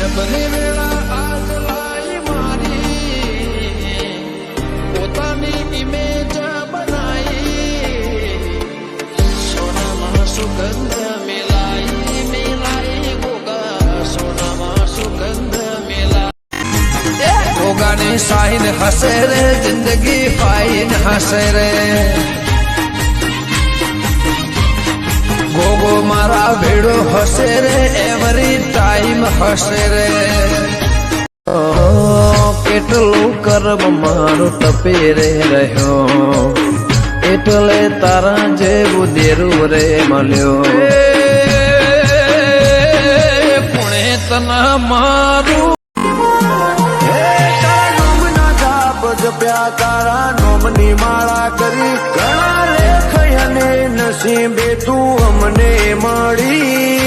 જબરી વેળા આજ લાઈ મારી પોતાની ઇમેજ બનાઈ સોનામાં સુગંધ મિલાઈ મિલાઈ ગોગા સોનામાં સુગંધ મિલાઈ ગોગાની સાઈન હસે રે જિંદગી ફાઈન હસે રે ગોગો મારા ભેડો હસે રે એવરી ટાઈમ હસે રે કેટલું કર્મ મારું તપી રે રહ્યો એટલે તારા જેવું દેરું રે મળ્યો પુણે તના મારું જપ્યા તારા નોમની માળા કરી ઘણા લેખ અને નસીબે તું અમને મળી